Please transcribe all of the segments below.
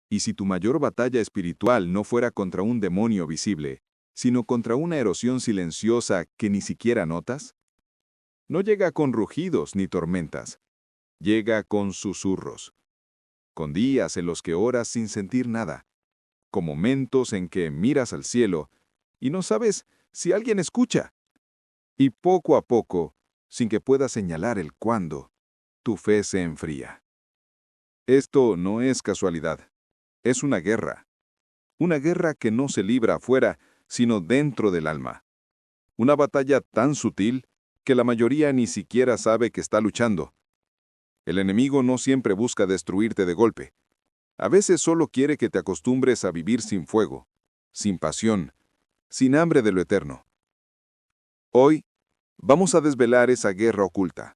Y si tu mayor batalla espiritual no fuera contra un demonio visible, sino contra una erosión silenciosa que ni siquiera notas, no llega con rugidos ni tormentas, llega con susurros, con días en los que oras sin sentir nada, con momentos en que miras al cielo y no sabes si alguien escucha. Y poco a poco, sin que puedas señalar el cuándo, tu fe se enfría. Esto no es casualidad, es una guerra que no se libra afuera, sino dentro del alma. Una batalla tan sutil que la mayoría ni siquiera sabe que está luchando. El enemigo no siempre busca destruirte de golpe. A veces solo quiere que te acostumbres a vivir sin fuego, sin pasión, sin hambre de lo eterno. Hoy vamos a desvelar esa guerra oculta,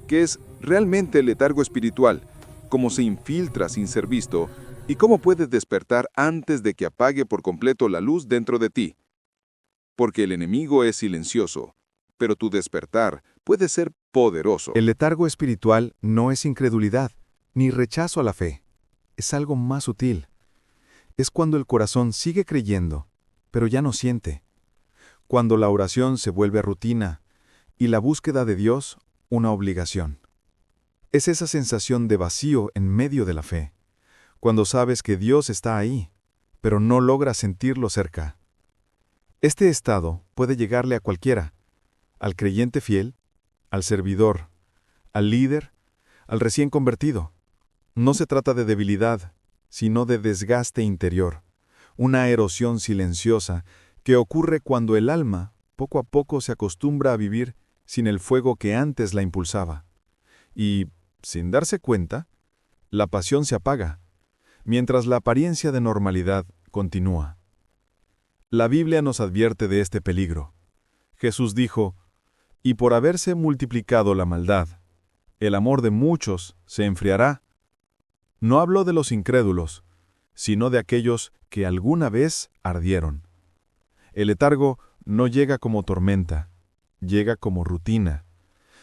que es realmente el letargo espiritual, cómo se infiltra sin ser visto y cómo puedes despertar antes de que apague por completo la luz dentro de ti. Porque el enemigo es silencioso, pero tu despertar puede ser poderoso. El letargo espiritual no es incredulidad, ni rechazo a la fe. Es algo más sutil. Es cuando el corazón sigue creyendo, pero ya no siente. Cuando la oración se vuelve rutina y la búsqueda de Dios una obligación. Es esa sensación de vacío en medio de la fe, cuando sabes que Dios está ahí, pero no logras sentirlo cerca. Este estado puede llegarle a cualquiera, al creyente fiel, al servidor, al líder, al recién convertido. No se trata de debilidad, sino de desgaste interior, una erosión silenciosa que ocurre cuando el alma poco a poco se acostumbra a vivir sin el fuego que antes la impulsaba. Y, sin darse cuenta, la pasión se apaga, mientras la apariencia de normalidad continúa. La Biblia nos advierte de este peligro. Jesús dijo, «Y por haberse multiplicado la maldad, el amor de muchos se enfriará». No habló de los incrédulos, sino de aquellos que alguna vez ardieron. El letargo no llega como tormenta, llega como rutina.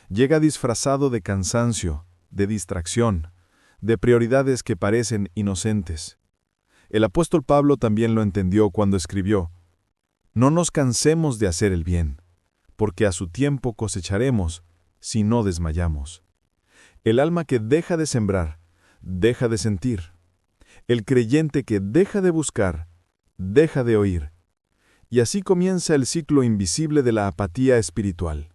Llega disfrazado de cansancio, de distracción, de prioridades que parecen inocentes. El apóstol Pablo también lo entendió cuando escribió, «No nos cansemos de hacer el bien, porque a su tiempo cosecharemos si no desmayamos». El alma que deja de sembrar, deja de sentir. El creyente que deja de buscar, deja de oír. Y así comienza el ciclo invisible de la apatía espiritual.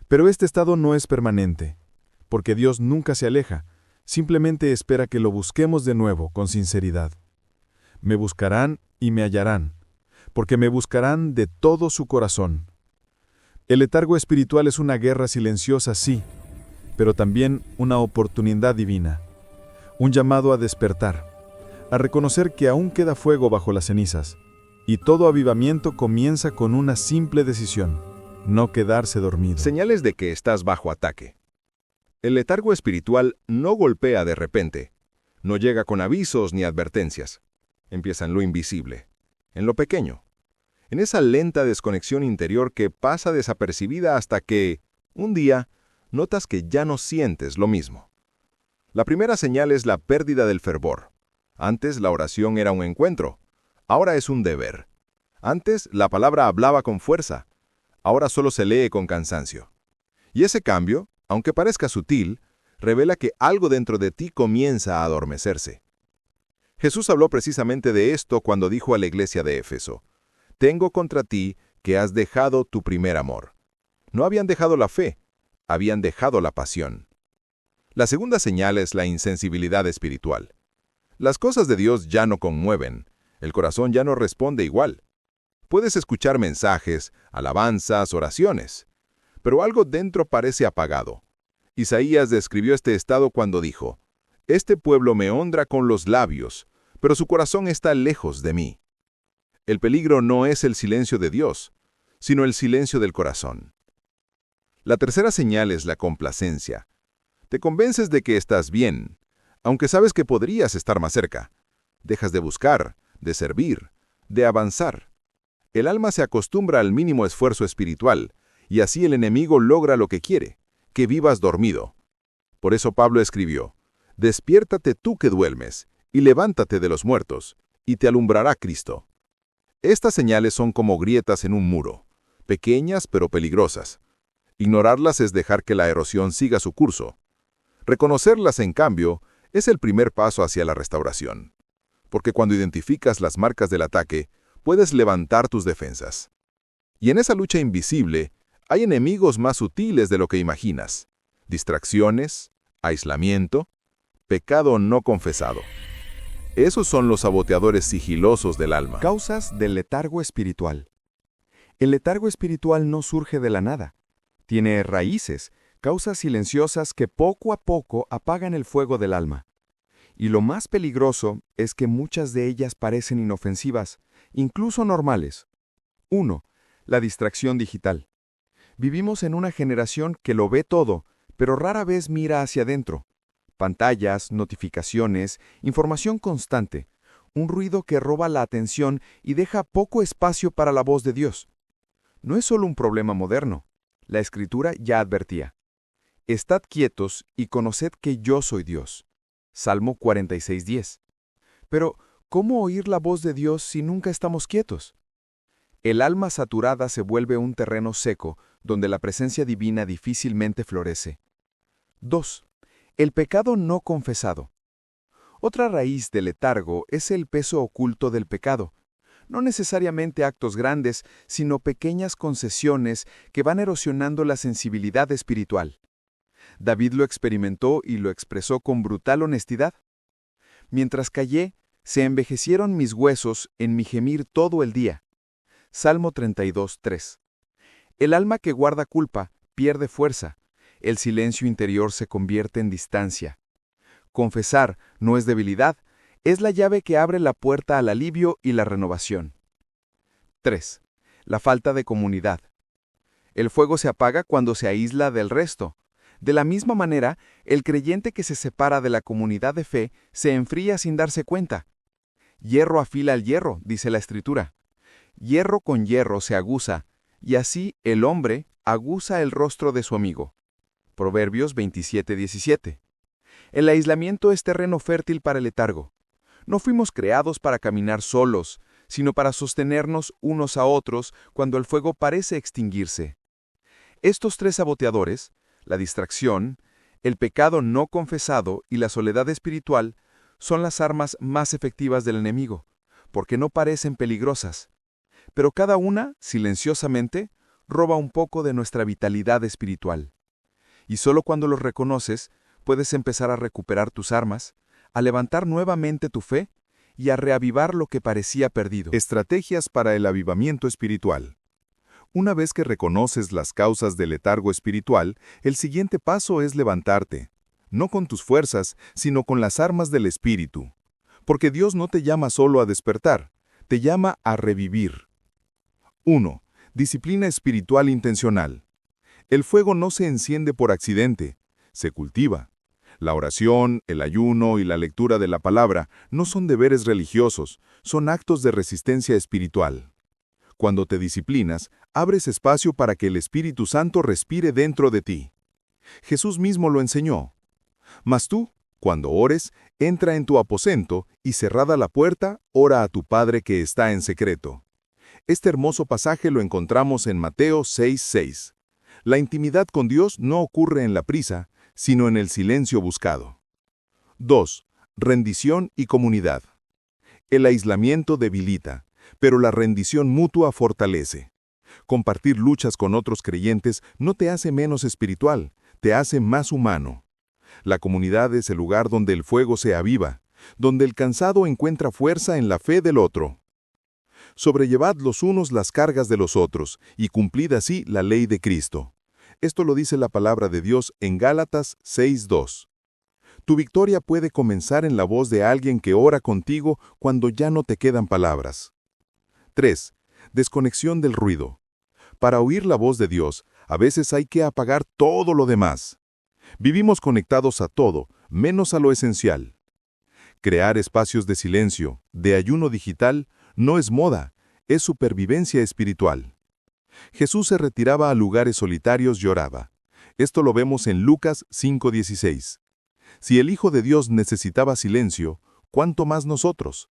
Pero este estado no es permanente, porque Dios nunca se aleja, simplemente espera que lo busquemos de nuevo con sinceridad. Me buscarán y me hallarán, porque me buscarán de todo su corazón. El letargo espiritual es una guerra silenciosa, sí, pero también una oportunidad divina, un llamado a despertar, a reconocer que aún queda fuego bajo las cenizas, y todo avivamiento comienza con una simple decisión, no quedarse dormido. Señales de que estás bajo ataque. El letargo espiritual no golpea de repente, no llega con avisos ni advertencias. Empieza en lo invisible, en lo pequeño, en esa lenta desconexión interior que pasa desapercibida hasta que, un día, notas que ya no sientes lo mismo. La primera señal es la pérdida del fervor. Antes la oración era un encuentro, ahora es un deber. Antes la palabra hablaba con fuerza, ahora solo se lee con cansancio. Y ese cambio, aunque parezca sutil, revela que algo dentro de ti comienza a adormecerse. Jesús habló precisamente de esto cuando dijo a la iglesia de Éfeso, «Tengo contra ti que has dejado tu primer amor». No habían dejado la fe, habían dejado la pasión. La segunda señal es la insensibilidad espiritual. Las cosas de Dios ya no conmueven, el corazón ya no responde igual. Puedes escuchar mensajes, alabanzas, oraciones, pero algo dentro parece apagado. Isaías describió este estado cuando dijo, «Este pueblo me honra con los labios, pero su corazón está lejos de mí». El peligro no es el silencio de Dios, sino el silencio del corazón. La tercera señal es la complacencia. Te convences de que estás bien, aunque sabes que podrías estar más cerca. Dejas de buscar, de servir, de avanzar. El alma se acostumbra al mínimo esfuerzo espiritual, y así el enemigo logra lo que quiere, que vivas dormido. Por eso Pablo escribió, «Despiértate tú que duermes, y levántate de los muertos, y te alumbrará Cristo. Estas señales son como grietas en un muro, pequeñas pero peligrosas. Ignorarlas es dejar que la erosión siga su curso. Reconocerlas, en cambio, es el primer paso hacia la restauración. Porque cuando identificas las marcas del ataque, puedes levantar tus defensas. Y en esa lucha invisible, hay enemigos más sutiles de lo que imaginas. Distracciones, aislamiento, pecado no confesado. Esos son los saboteadores sigilosos del alma. Causas del letargo espiritual. El letargo espiritual no surge de la nada. Tiene raíces, causas silenciosas que poco a poco apagan el fuego del alma. Y lo más peligroso es que muchas de ellas parecen inofensivas, incluso normales. 1. La distracción digital. Vivimos en una generación que lo ve todo, pero rara vez mira hacia adentro. Pantallas, notificaciones, información constante, un ruido que roba la atención y deja poco espacio para la voz de Dios. No es solo un problema moderno. La Escritura ya advertía: «Estad quietos y conoced que yo soy Dios». Salmo 46:10. Pero, ¿cómo oír la voz de Dios si nunca estamos quietos? El alma saturada se vuelve un terreno seco donde la presencia divina difícilmente florece. 2. El pecado no confesado. Otra raíz del letargo es el peso oculto del pecado. No necesariamente actos grandes, sino pequeñas concesiones que van erosionando la sensibilidad espiritual. David lo experimentó y lo expresó con brutal honestidad. Mientras callé, se envejecieron mis huesos en mi gemir todo el día. Salmo 32:3. El alma que guarda culpa pierde fuerza. El silencio interior se convierte en distancia. Confesar no es debilidad, es la llave que abre la puerta al alivio y la renovación. 3. La falta de comunidad. El fuego se apaga cuando se aísla del resto. De la misma manera, el creyente que se separa de la comunidad de fe se enfría sin darse cuenta. Hierro afila al hierro, dice la Escritura. Hierro con hierro se aguza, y así el hombre aguza el rostro de su amigo. Proverbios 27:17. El aislamiento es terreno fértil para el letargo. No fuimos creados para caminar solos, sino para sostenernos unos a otros cuando el fuego parece extinguirse. Estos tres saboteadores, la distracción, el pecado no confesado y la soledad espiritual, son las armas más efectivas del enemigo, porque no parecen peligrosas. Pero cada una, silenciosamente, roba un poco de nuestra vitalidad espiritual. Y solo cuando los reconoces, puedes empezar a recuperar tus armas, a levantar nuevamente tu fe y a reavivar lo que parecía perdido. Estrategias para el avivamiento espiritual. Una vez que reconoces las causas del letargo espiritual, el siguiente paso es levantarte, no con tus fuerzas, sino con las armas del Espíritu. Porque Dios no te llama solo a despertar, te llama a revivir. 1. Disciplina espiritual intencional. El fuego no se enciende por accidente, se cultiva. La oración, el ayuno y la lectura de la palabra no son deberes religiosos, son actos de resistencia espiritual. Cuando te disciplinas, abres espacio para que el Espíritu Santo respire dentro de ti. Jesús mismo lo enseñó. Mas tú, cuando ores, entra en tu aposento y cerrada la puerta, ora a tu Padre que está en secreto. Este hermoso pasaje lo encontramos en Mateo 6:6. La intimidad con Dios no ocurre en la prisa, sino en el silencio buscado. 2. Rendición y comunidad. El aislamiento debilita, pero la rendición mutua fortalece. Compartir luchas con otros creyentes no te hace menos espiritual, te hace más humano. La comunidad es el lugar donde el fuego se aviva, donde el cansado encuentra fuerza en la fe del otro. Sobrellevad los unos las cargas de los otros, y cumplid así la ley de Cristo. Esto lo dice la palabra de Dios en Gálatas 6:2. Tu victoria puede comenzar en la voz de alguien que ora contigo cuando ya no te quedan palabras. 3. Desconexión del ruido. Para oír la voz de Dios, a veces hay que apagar todo lo demás. Vivimos conectados a todo, menos a lo esencial. Crear espacios de silencio, de ayuno digital, no es moda, es supervivencia espiritual. Jesús se retiraba a lugares solitarios y oraba. Esto lo vemos en Lucas 5:16. Si el Hijo de Dios necesitaba silencio, ¿cuánto más nosotros?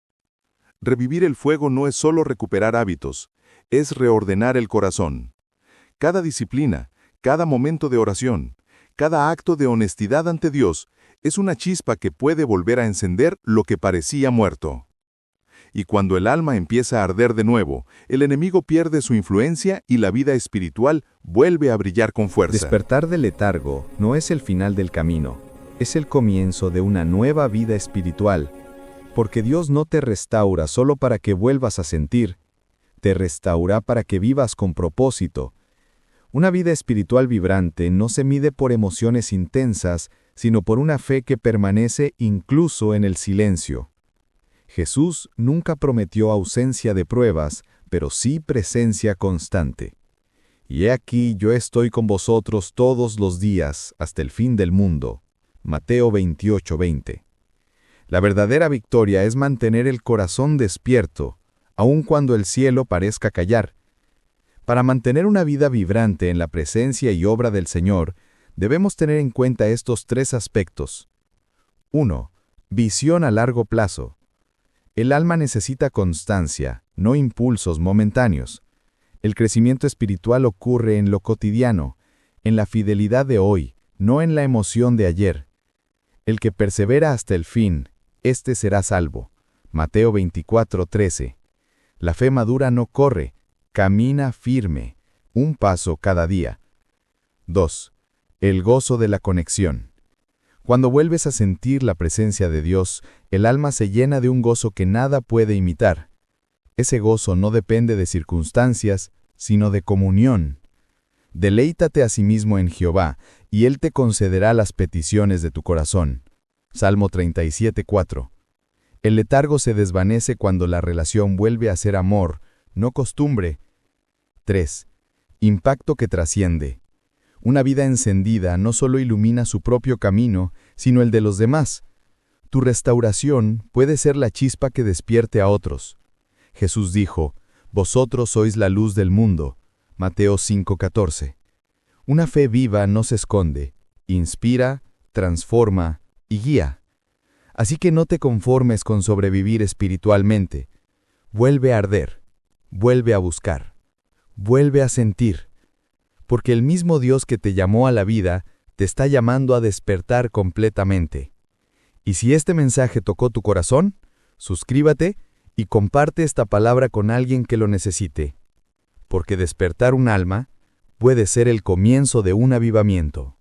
Revivir el fuego no es solo recuperar hábitos, es reordenar el corazón. Cada disciplina, cada momento de oración, cada acto de honestidad ante Dios es una chispa que puede volver a encender lo que parecía muerto. Y cuando el alma empieza a arder de nuevo, el enemigo pierde su influencia y la vida espiritual vuelve a brillar con fuerza. Despertar del letargo no es el final del camino, es el comienzo de una nueva vida espiritual, porque Dios no te restaura solo para que vuelvas a sentir, te restaura para que vivas con propósito. Una vida espiritual vibrante no se mide por emociones intensas, sino por una fe que permanece incluso en el silencio. Jesús nunca prometió ausencia de pruebas, pero sí presencia constante. Y he aquí yo estoy con vosotros todos los días hasta el fin del mundo. Mateo 28:20. La verdadera victoria es mantener el corazón despierto, aun cuando el cielo parezca callar. Para mantener una vida vibrante en la presencia y obra del Señor, debemos tener en cuenta estos 3 aspectos. 1. Visión a largo plazo. El alma necesita constancia, no impulsos momentáneos. El crecimiento espiritual ocurre en lo cotidiano, en la fidelidad de hoy, no en la emoción de ayer. El que persevera hasta el fin, éste será salvo. Mateo 24:13. La fe madura no corre, camina firme, un paso cada día. 2. El gozo de la conexión. Cuando vuelves a sentir la presencia de Dios, el alma se llena de un gozo que nada puede imitar. Ese gozo no depende de circunstancias, sino de comunión. Deleítate a sí mismo en Jehová, y Él te concederá las peticiones de tu corazón. Salmo 37:4. El letargo se desvanece cuando la relación vuelve a ser amor, no costumbre. 3. Impacto que trasciende. Una vida encendida no solo ilumina su propio camino, sino el de los demás. Tu restauración puede ser la chispa que despierte a otros. Jesús dijo, «Vosotros sois la luz del mundo». Mateo 5:14. Una fe viva no se esconde, inspira, transforma y guía. Así que no te conformes con sobrevivir espiritualmente. Vuelve a arder, vuelve a buscar, vuelve a sentir. Porque el mismo Dios que te llamó a la vida, te está llamando a despertar completamente. Y si este mensaje tocó tu corazón, suscríbete y comparte esta palabra con alguien que lo necesite. Porque despertar un alma puede ser el comienzo de un avivamiento.